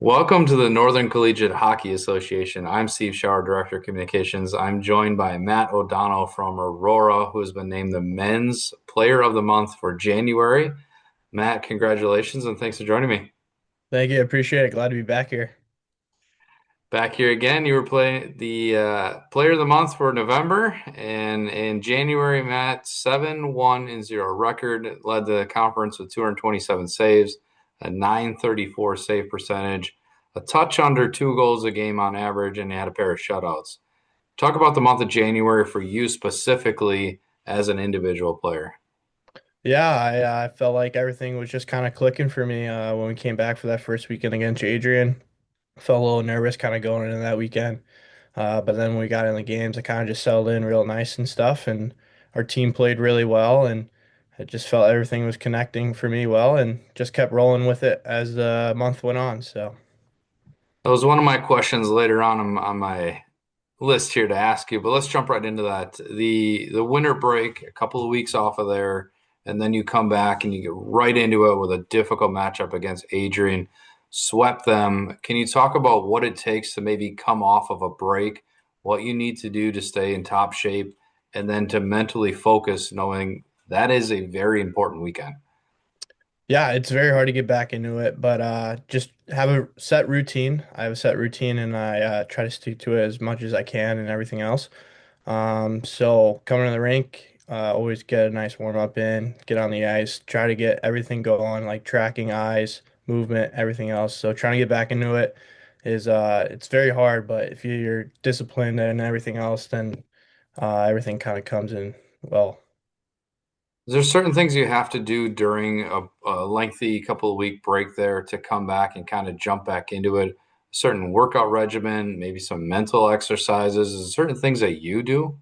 Welcome to the Northern Collegiate Hockey Association. I'm Steve Schauer, Director of Communications. I'm joined by Matt O'Donnell from Aurora, who has been named the Men's Player of the Month for January. Matt, congratulations and thanks for joining me. Thank you. Appreciate it. Glad to be back here. Back here again, you were playing the Player of the Month for November, and in January, Matt, 7-1-0 record, led the conference with 227 saves, a 934 save percentage, a touch under 2 goals a game on average, and he had a pair of shutouts. Talk about the month of January for you specifically as an individual player. Yeah, I felt like everything was just kind of clicking for me when we came back for that first weekend against Adrian. Felt a little nervous kind of going into that weekend. But then when we got in the games, I kind of just settled in real nice and stuff. And our team played really well. And I just felt everything was connecting for me well and just kept rolling with it as the month went on. So. That was one of my questions later on my list here to ask you, but let's jump right into that. The winter break, a couple of weeks off of there, and then you come back and you get right into it with a difficult matchup against Adrian, swept them. Can you talk about what it takes to maybe come off of a break, what you need to do to stay in top shape, and then to mentally focus, knowing that is a very important weekend? Yeah, it's very hard to get back into it, but just have a set routine. I have a set routine and I try to stick to it as much as I can and everything else. So coming to the rink, always get a nice warm up in, get on the ice, try to get everything going, like tracking eyes, movement, everything else. So trying to get back into it is it's very hard, but if you're disciplined and everything else, then everything kind of comes in well. There's certain things you have to do during a lengthy couple of week break there to come back and kind of jump back into it. A certain workout regimen, maybe some mental exercises, is there certain things that you do.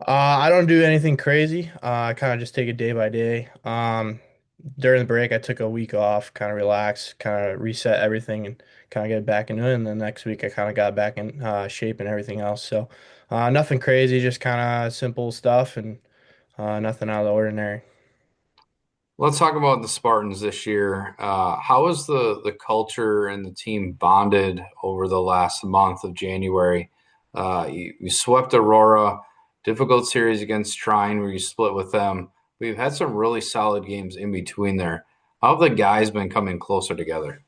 I don't do anything crazy. I kind of just take it day by day. During the break, I took a week off, kind of relax, kind of reset everything, and kind of get back into it. And then next week, I kind of got back in shape and everything else. So, nothing crazy, just kind of simple stuff and nothing out of the ordinary. Let's talk about the Spartans this year. How is the culture and the team bonded over the last month of January? You swept Aurora, difficult series against Trine where you split with them. We've had some really solid games in between there. How have the guys been coming closer together?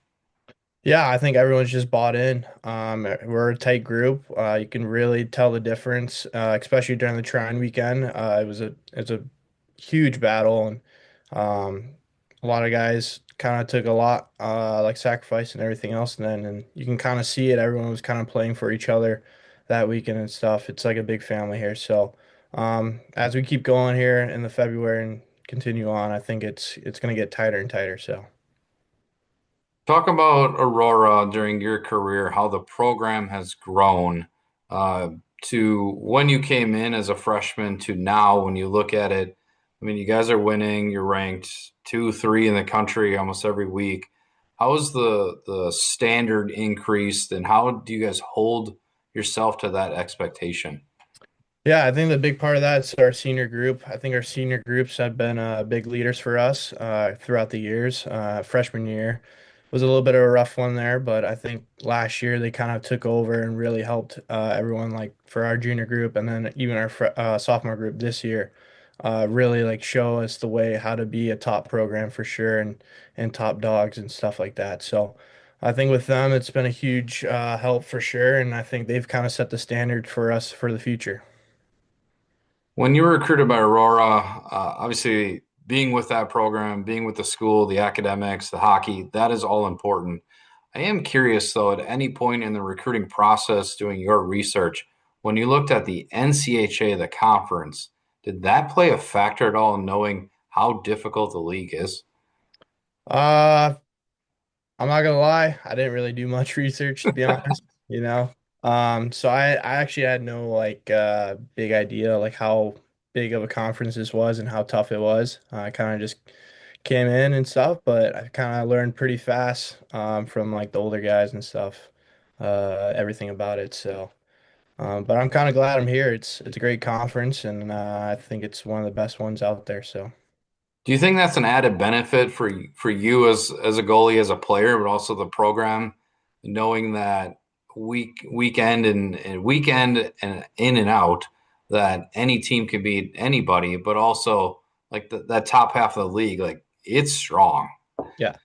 Yeah, I think everyone's just bought in. We're a tight group. You can really tell the difference, especially during the Trine weekend. It was a huge battle, and um, a lot of guys kind of took a lot, like sacrifice and everything else. And you can kind of see it. Everyone was kind of playing for each other that weekend and stuff. It's like a big family here. So as we keep going here in the February and continue on, I think it's going to get tighter and tighter. So. Talk about Aurora during your career, how the program has grown uh, to when you came in as a freshman to now when you look at it. I mean, you guys are winning. You're ranked two, three in the country almost every week. How has the standard increased, and how do you guys hold yourself to that expectation? Yeah, I think the big part of that is our senior group. I think our senior groups have been big leaders for us throughout the years. Freshman year was a little bit of a rough one there, but I think last year they kind of took over and really helped everyone, like for our junior group and then even our sophomore group this year, really like show us the way how to be a top program for sure and top dogs and stuff like that. So I think with them, it's been a huge help for sure, and I think they've kind of set the standard for us for the future. When you were recruited by Aurora, obviously being with that program, being with the school, the academics, the hockey, that is all important. I am curious though, at any point in the recruiting process, doing your research, when you looked at the NCHA, the conference, did that play a factor at all in knowing how difficult the league is? Uh, I'm not gonna lie, I didn't really do much research to be honest, you know. So I actually had no like big idea like how big of a conference this was and how tough it was. I kind of just came in and stuff, but I kind of learned pretty fast from like the older guys and stuff, everything about it. So, but I'm kind of glad I'm here. It's a great conference, and I think it's one of the best ones out there. So. Do you think that's an added benefit for you as a goalie, as a player, but also the program? knowing that weekend and weekend and in and out that any team can beat anybody, but also like that top half of the league, like it's strong. Yeah.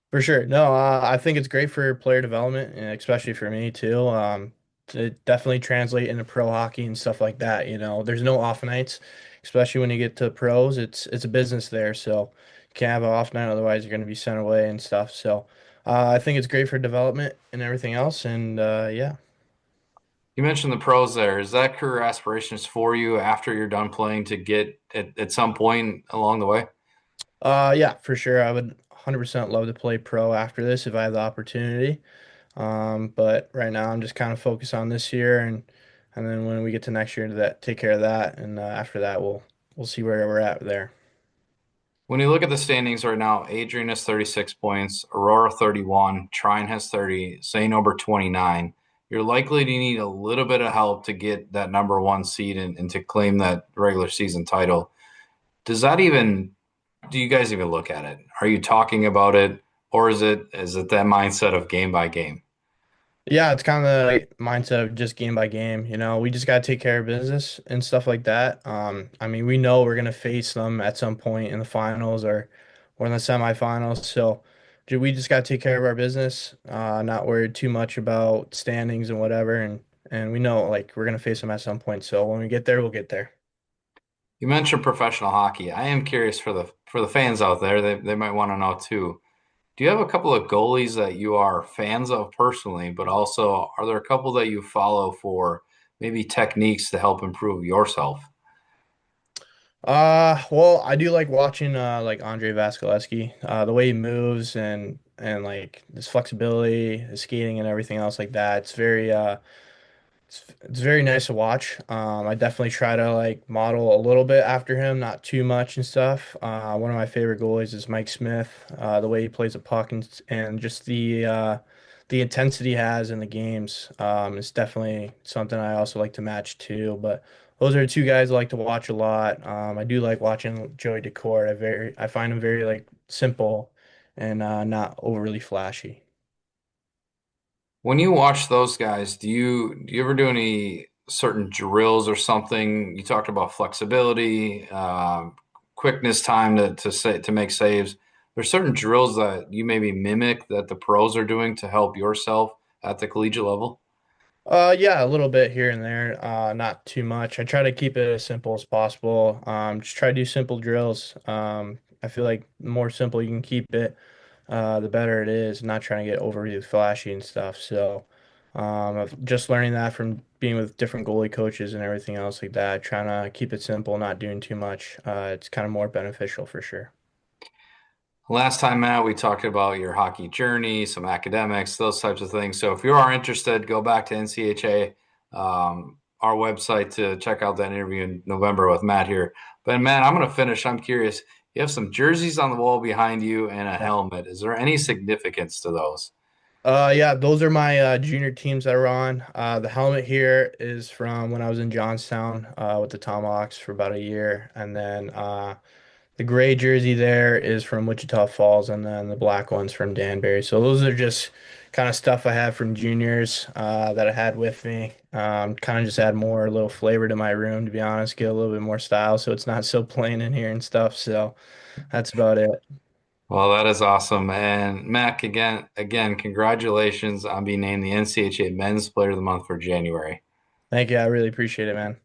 For sure. No, I think it's great for player development, and especially for me too. To definitely translate into pro hockey and stuff like that. There's no off nights, especially when you get to pros. It's a business there, so you can't have an off night, otherwise you're going to be sent away and stuff. So, I think it's great for development and everything else. And yeah. You mentioned the pros there. Is that career aspirations for you after you're done playing to get at some point along the way? Yeah, for sure. I would 100% love to play pro after this if I have the opportunity. But right now I'm just kind of focused on this year and then when we get to next year to that take care of that and after that we'll see where we're at there. When you look at the standings right now, Adrian has 36 points, Aurora 31, Trine has 30, St. Omer 29. You're likely to need a little bit of help to get that number one seed and to claim that regular season title. Does that even, do you guys even look at it? Are you talking about it, or is it that mindset of game by game? Yeah, it's kind of like mindset of just game by game. We just got to take care of business and stuff like that. I mean, we know we're gonna face them at some point in the finals or in the semifinals. So, we just got to take care of our business, not worried too much about standings and whatever. And we know like we're gonna face them at some point. So when we get there, we'll get there. You mentioned professional hockey. I am curious for the fans out there, they might want to know too. Do you have a couple of goalies that you are fans of personally, but also are there a couple that you follow for maybe techniques to help improve yourself? Well, I do like watching like Andre Vasilevsky, the way he moves and like his flexibility, his skating and everything else like that. It's very nice to watch. I definitely try to like model a little bit after him, not too much and stuff. One of my favorite goalies is Mike Smith. The way he plays a puck and just the intensity he has in the games is definitely something I also like to match too. But those are two guys I like to watch a lot. I do like watching Joey Daccord. I find him very like simple and not overly flashy. When you watch those guys, do you ever do any certain drills or something? You talked about flexibility, quickness, time to make saves. There's certain drills that you maybe mimic that the pros are doing to help yourself at the collegiate level. Yeah, a little bit here and there, not too much. I try to keep it as simple as possible. Just try to do simple drills. I feel like the more simple you can keep it, the better it is. Not trying to get overly flashy and stuff. So, I've just learning that from being with different goalie coaches and everything else like that. Trying to keep it simple, not doing too much. It's kind of more beneficial for sure. Last time, Matt, we talked about your hockey journey, some academics, those types of things. So if you are interested, go back to NCHA, our website to check out that interview in November with Matt here. But Matt, I'm going to finish. I'm curious. You have some jerseys on the wall behind you and a helmet. Is there any significance to those? Yeah, those are my junior teams that are on. The helmet here is from when I was in Johnstown with the Tomahawks for about a year, and then the gray jersey there is from Wichita Falls, and then the black one's from Danbury. So those are just kind of stuff I have from juniors that I had with me. Kind of just add more a little flavor to my room, to be honest, get a little bit more style, so it's not so plain in here and stuff. So that's about it. Well, that is awesome. And Mac, again, congratulations on being named the NCHA Men's Player of the Month for January. Thank you. I really appreciate it, man.